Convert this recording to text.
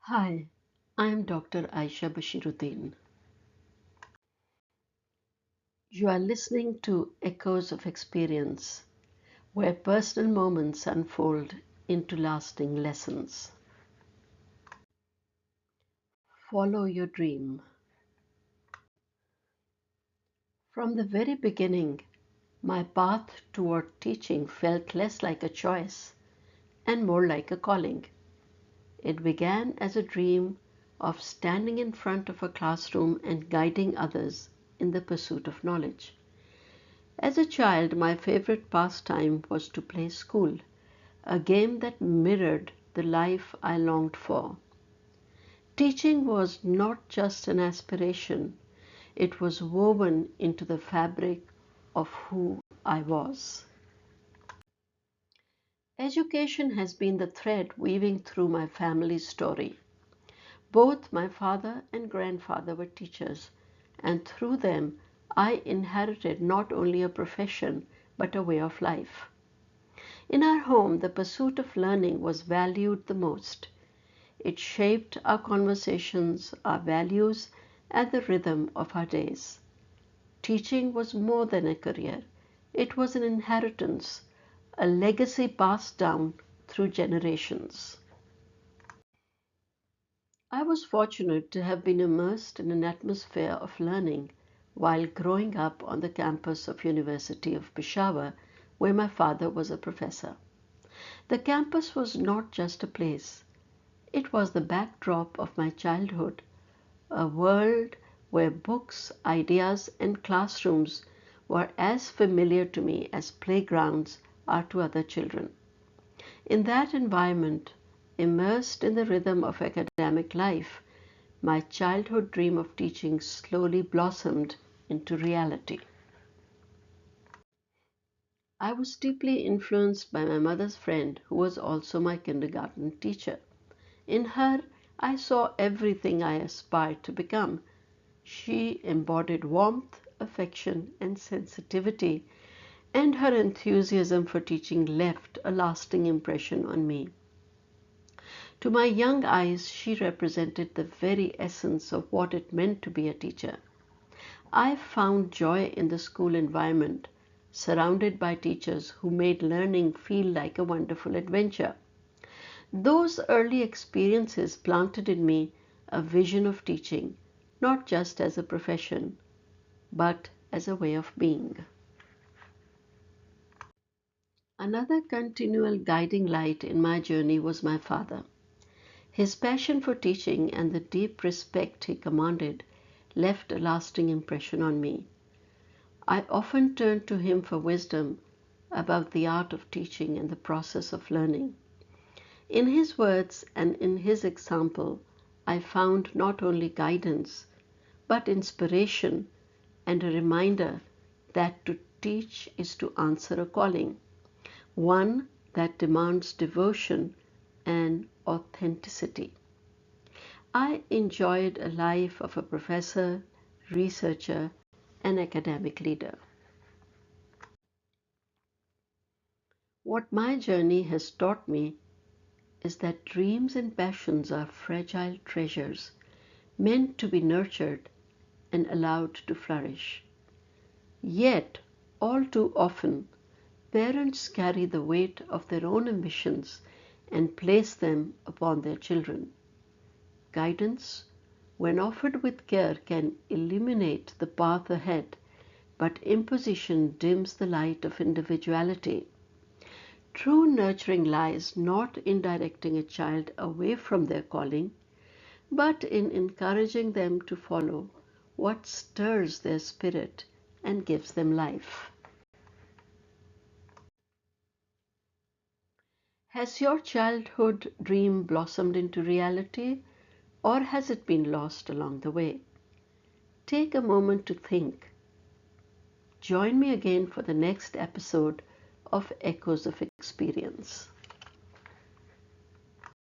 Hi, I am Dr. Aisha Bashiruddin. You are listening to Echoes of Experience, where personal moments unfold into lasting lessons. Follow your dream. From the very beginning, my path toward teaching felt less like a choice and more like a calling. It began as a dream of standing in front of a classroom and guiding others in the pursuit of knowledge. As a child, my favorite pastime was to play school, a game that mirrored the life I longed for. Teaching was not just an aspiration, it was woven into the fabric of who I was. Education has been the thread weaving through my family's story. Both my father and grandfather were teachers, and through them I inherited not only a profession but a way of life. In our home, the pursuit of learning was valued the most. It shaped our conversations, our values, and the rhythm of our days. Teaching was more than a career, it was an inheritance, a legacy passed down through generations. I was fortunate to have been immersed in an atmosphere of learning while growing up on the campus of University of Peshawar, where my father was a professor. The campus was not just a place, it was the backdrop of my childhood, a world where books, ideas, and classrooms were as familiar to me as playgrounds are to other children. In that environment, immersed in the rhythm of academic life, my childhood dream of teaching slowly blossomed into reality. I was deeply influenced by my mother's friend, who was also my kindergarten teacher. In her, I saw everything I aspired to become. She embodied warmth, affection, and sensitivity, and her enthusiasm for teaching left a lasting impression on me. To my young eyes, she represented the very essence of what it meant to be a teacher. I found joy in the school environment, surrounded by teachers who made learning feel like a wonderful adventure. Those early experiences planted in me a vision of teaching, not just as a profession, but as a way of being. Another continual guiding light in my journey was my father. His passion for teaching and the deep respect he commanded left a lasting impression on me. I often turned to him for wisdom about the art of teaching and the process of learning. In his words and in his example, I found not only guidance, but inspiration and a reminder that to teach is to answer a calling, one that demands devotion and authenticity. I enjoyed a life of a professor, researcher, and academic leader. What my journey has taught me is that dreams and passions are fragile treasures meant to be nurtured and allowed to flourish. Yet, all too often, parents carry the weight of their own ambitions and place them upon their children. Guidance, when offered with care, can illuminate the path ahead, but imposition dims the light of individuality. True nurturing lies not in directing a child away from their calling, but in encouraging them to follow what stirs their spirit and gives them life. Has your childhood dream blossomed into reality, or has it been lost along the way? Take a moment to think. Join me again for the next episode of Echoes of Experience.